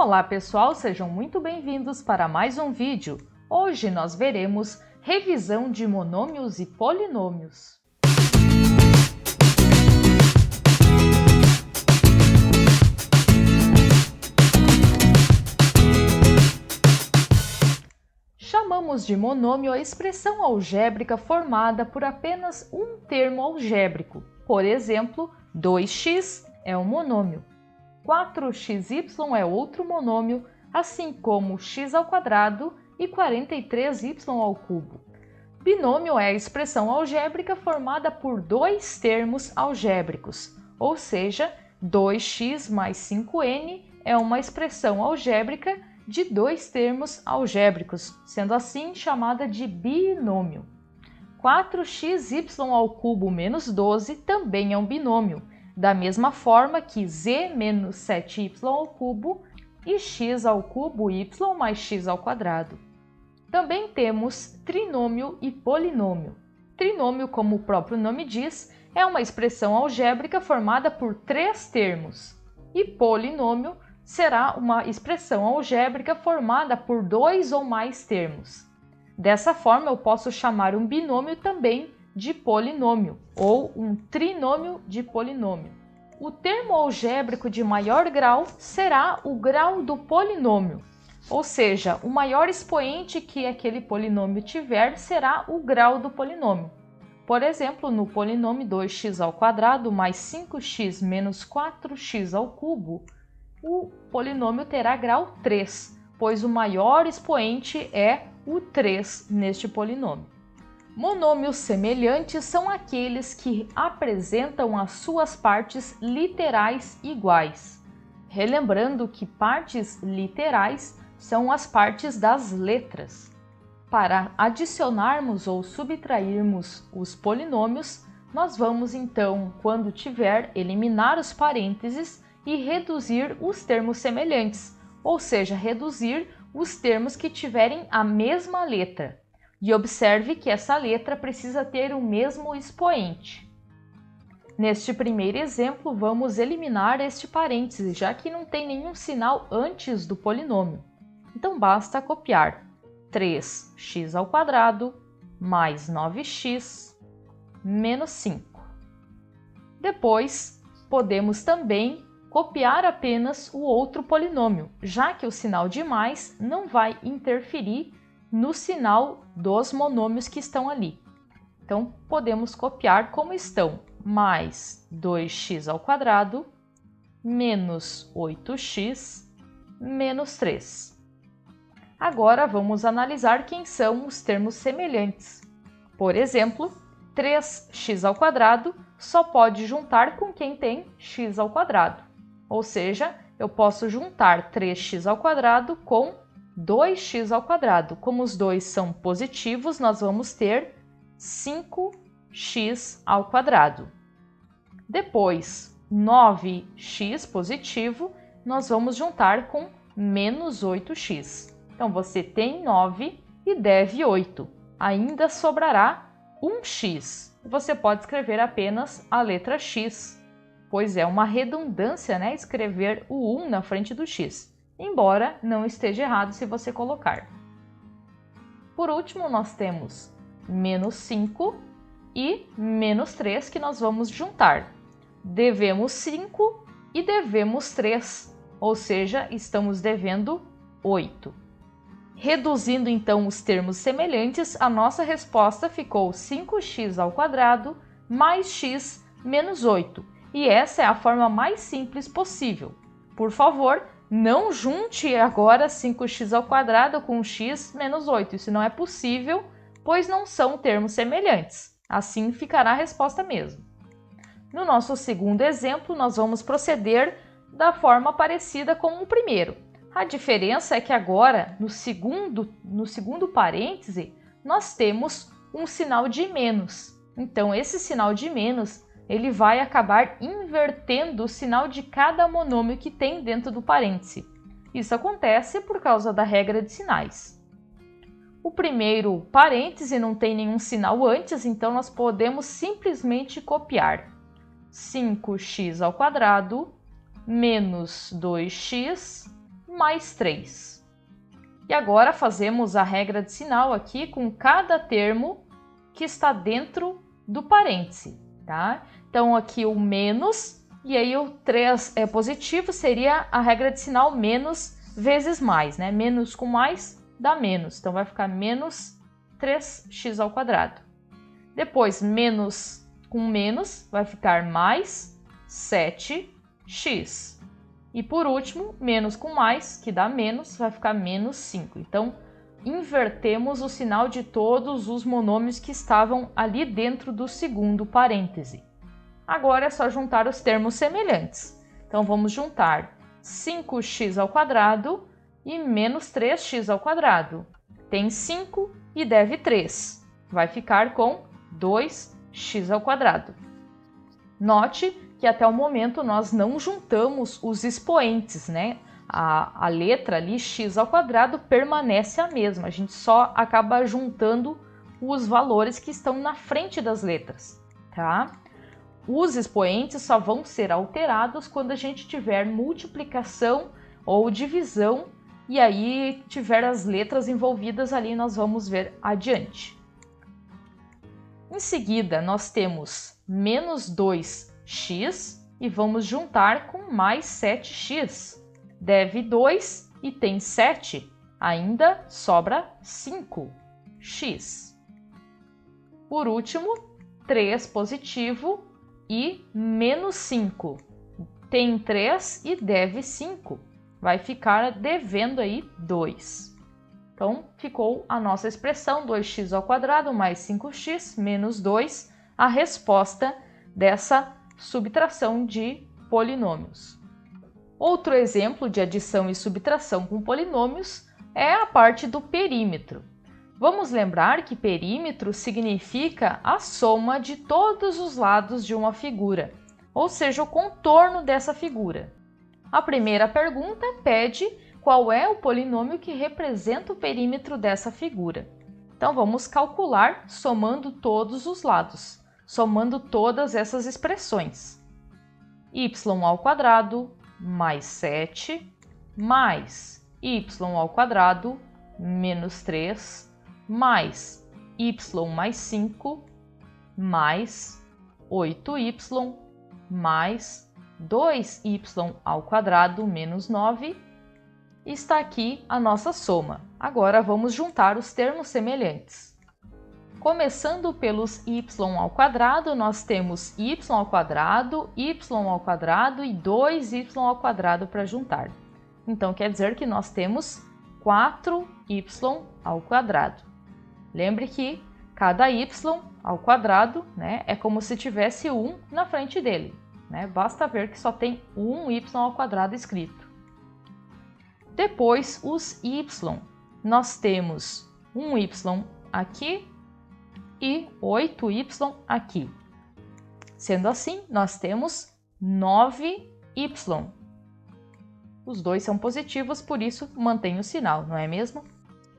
Olá pessoal, sejam muito bem-vindos para mais um vídeo. Hoje nós veremos revisão de monômios e polinômios. Chamamos de monômio a expressão algébrica formada por apenas um termo algébrico. Por exemplo, 2x é um monômio. 4xy é outro monômio, assim como x² e 43y². Binômio é a expressão algébrica formada por dois termos algébricos, ou seja, 2x mais 5n é uma expressão algébrica de dois termos algébricos, sendo assim chamada de binômio. 4xy³ menos 12 também é um binômio, da mesma forma que z menos 7y³ e x³ y mais x². Também temos trinômio e polinômio. Trinômio, como o próprio nome diz, é uma expressão algébrica formada por três termos, e polinômio será uma expressão algébrica formada por dois ou mais termos. Dessa forma, eu posso chamar um binômio também de polinômio, ou um trinômio de polinômio. O termo algébrico de maior grau será o grau do polinômio, ou seja, o maior expoente que aquele polinômio tiver será o grau do polinômio. Por exemplo, no polinômio 2x² mais 5x menos 4x³, o polinômio terá grau 3, pois o maior expoente é o 3 neste polinômio. Monômios semelhantes são aqueles que apresentam as suas partes literais iguais. Relembrando que partes literais são as partes das letras. Para adicionarmos ou subtrairmos os polinômios, nós vamos então, quando tiver, eliminar os parênteses e reduzir os termos semelhantes, ou seja, reduzir os termos que tiverem a mesma letra. E observe que essa letra precisa ter o mesmo expoente. Neste primeiro exemplo, vamos eliminar este parêntese, já que não tem nenhum sinal antes do polinômio. Então, basta copiar 3x² mais 9x menos 5. Depois, podemos também copiar apenas o outro polinômio, já que o sinal de mais não vai interferir no sinal dos monômios que estão ali. Então, podemos copiar como estão: mais 2x² menos 8x menos 3. Agora, vamos analisar quem são os termos semelhantes. Por exemplo, 3x² só pode juntar com quem tem x². Ou seja, eu posso juntar 3x² com 2x². Como os dois são positivos, nós vamos ter 5x². Depois, 9x positivo, nós vamos juntar com menos 8x. Então, você tem 9 e deve 8. Ainda sobrará 1x. Você pode escrever apenas a letra x, pois é uma redundância, né, escrever o 1 na frente do x. Embora não esteja errado se você colocar. Por último, nós temos menos 5 e menos 3 que nós vamos juntar. Devemos 5 e devemos 3, ou seja, estamos devendo 8. Reduzindo então os termos semelhantes, a nossa resposta ficou 5x² mais x menos 8. E essa é a forma mais simples possível. Por favor, não junte agora 5x² com x menos 8. Isso não é possível, pois não são termos semelhantes. Assim ficará a resposta mesmo. No nosso segundo exemplo, nós vamos proceder da forma parecida com o primeiro. A diferença é que agora, no segundo parêntese, nós temos um sinal de menos. Então, esse sinal de menos ele vai acabar invertendo o sinal de cada monômio que tem dentro do parêntese. Isso acontece por causa da regra de sinais. O primeiro parêntese não tem nenhum sinal antes, então nós podemos simplesmente copiar 5x² menos 2x mais 3. E agora fazemos a regra de sinal aqui com cada termo que está dentro do parêntese, tá? Então aqui o menos, e aí o 3 é positivo, seria a regra de sinal menos vezes mais, né? Menos com mais dá menos, então vai ficar menos 3x ao quadrado. Depois, menos com menos vai ficar mais 7x. E por último, menos com mais, que dá menos, vai ficar menos 5. Então, invertemos o sinal de todos os monômios que estavam ali dentro do segundo parêntese. Agora é só juntar os termos semelhantes. Então, vamos juntar 5x ao quadrado e menos 3x ao quadrado. Tem 5 e deve 3. Vai ficar com 2x ao quadrado. Note que até o momento nós não juntamos os expoentes, né? A letra ali, x ao quadrado, permanece a mesma. A gente só acaba juntando os valores que estão na frente das letras, tá? Os expoentes só vão ser alterados quando a gente tiver multiplicação ou divisão e aí tiver as letras envolvidas ali, nós vamos ver adiante. Em seguida, nós temos menos 2x e vamos juntar com mais 7x. Deve 2 e tem 7, ainda sobra 5x. Por último, 3 positivo e menos 5. Tem 3 e deve 5. Vai ficar devendo aí 2. Então, ficou a nossa expressão 2x ao quadrado mais 5x menos 2, a resposta dessa subtração de polinômios. Outro exemplo de adição e subtração com polinômios é a parte do perímetro. Vamos lembrar que perímetro significa a soma de todos os lados de uma figura, ou seja, o contorno dessa figura. A primeira pergunta pede qual é o polinômio que representa o perímetro dessa figura. Então, vamos calcular somando todos os lados, somando todas essas expressões. Y ao quadrado mais 7 mais y ao quadrado menos 3 mais y mais 5 mais 8y mais 2y ao quadrado menos 9. Está aqui a nossa soma. Agora vamos juntar os termos semelhantes. Começando pelos y ao quadrado, nós temos y ao quadrado e 2y ao quadrado para juntar. Então, quer dizer que nós temos 4y ao quadrado. Lembre que cada y ao quadrado, né, é como se tivesse 1 na frente dele, né? Basta ver que só tem um y ao quadrado escrito. Depois, os y. Nós temos um y aqui e 8y aqui. Sendo assim, nós temos 9y. Os dois são positivos, por isso mantém o sinal, não é mesmo?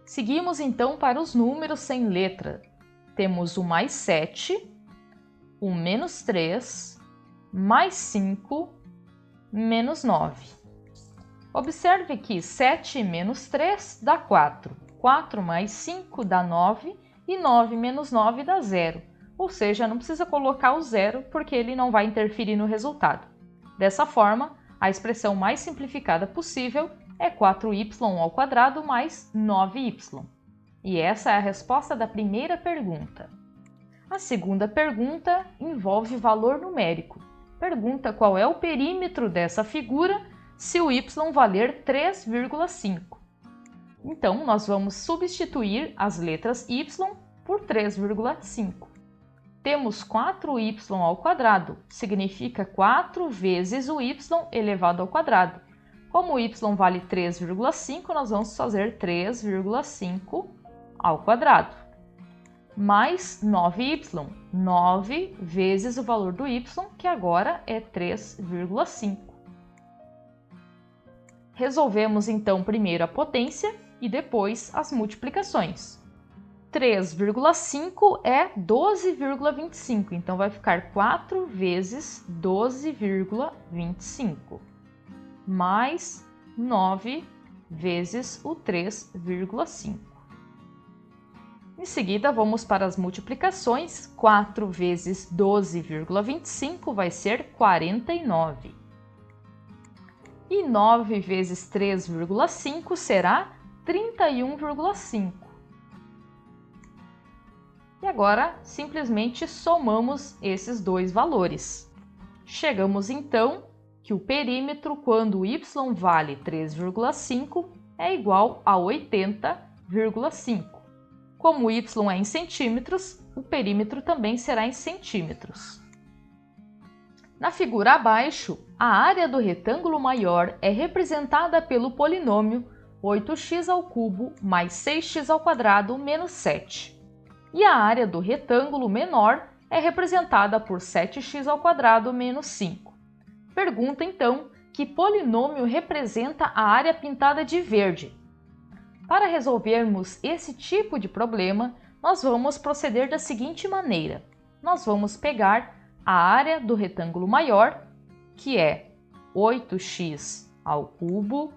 Seguimos então para os números sem letra. Temos o mais 7, o menos 3, mais 5, menos 9. Observe que 7 menos 3 dá 4. 4 mais 5 dá 9 e 9 menos 9 dá 0. Ou seja, não precisa colocar o 0 porque ele não vai interferir no resultado. Dessa forma, a expressão mais simplificada possível é 4y ao quadrado mais 9y. E essa é a resposta da primeira pergunta. A segunda pergunta envolve valor numérico. Pergunta qual é o perímetro dessa figura se o y valer 3,5. Então, nós vamos substituir as letras y por 3,5. Temos 4y ao quadrado, significa 4 vezes o y elevado ao quadrado. Como o y vale 3,5, nós vamos fazer 3,5 ao quadrado. Mais 9y, 9 vezes o valor do y, que agora é 3,5. Resolvemos então primeiro a potência e depois as multiplicações. 3,5 é 12,25, então vai ficar 4 vezes 12,25, mais 9 vezes o 3,5. Em seguida, vamos para as multiplicações. 4 vezes 12,25 vai ser 49. E 9 vezes 3,5 será 31,5. E agora, simplesmente somamos esses dois valores. Chegamos então que o perímetro, quando y vale 3,5, é igual a 80,5. Como y é em centímetros, o perímetro também será em centímetros. Na figura abaixo, a área do retângulo maior é representada pelo polinômio 8x² mais 6x² menos 7. E a área do retângulo menor é representada por 7x² menos 5. Pergunta, então, que polinômio representa a área pintada de verde? Para resolvermos esse tipo de problema, nós vamos proceder da seguinte maneira. Nós vamos pegar a área do retângulo maior, que é 8x²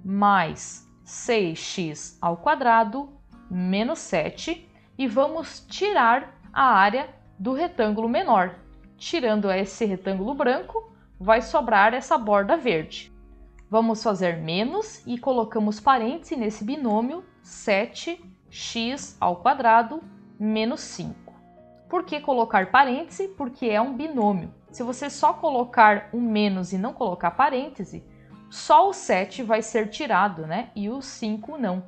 mais 6x² menos 7, e vamos tirar a área do retângulo menor. Tirando esse retângulo branco, vai sobrar essa borda verde. Vamos fazer menos e colocamos parêntese nesse binômio 7x² menos 5. Por que colocar parêntese? Porque é um binômio. Se você só colocar um menos e não colocar parêntese, só o 7 vai ser tirado, né? E o 5 não.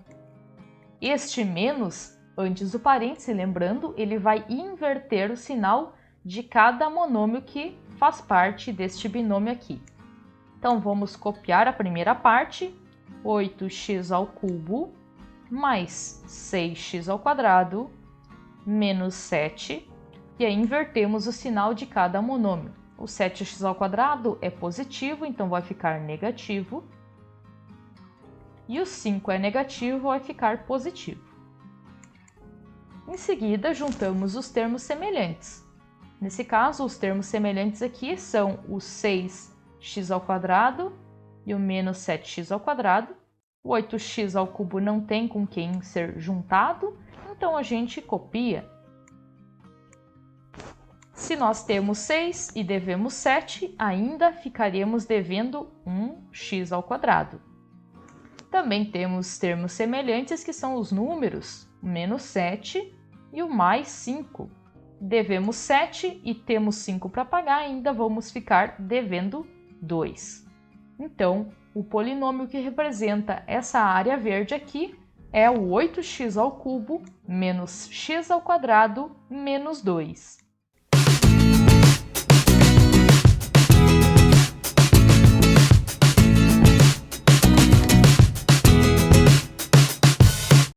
Este menos, antes do parêntese, lembrando, ele vai inverter o sinal de cada monômio que faz parte deste binômio aqui. Então, vamos copiar a primeira parte, 8x³ mais 6x² menos 7, e aí invertemos o sinal de cada monômio. O 7x² é positivo, então vai ficar negativo, e o 5 é negativo, vai ficar positivo. Em seguida, juntamos os termos semelhantes. Nesse caso, os termos semelhantes aqui são o 6x² e o menos 7x². O 8x³ não tem com quem ser juntado, então a gente copia. Se nós temos 6 e devemos 7, ainda ficaríamos devendo 1x². Também temos termos semelhantes que são os números, o menos 7 e o mais 5. Devemos 7 e temos 5 para pagar, ainda vamos ficar devendo 2. Então, o polinômio que representa essa área verde aqui é o 8x³ menos x² menos 2.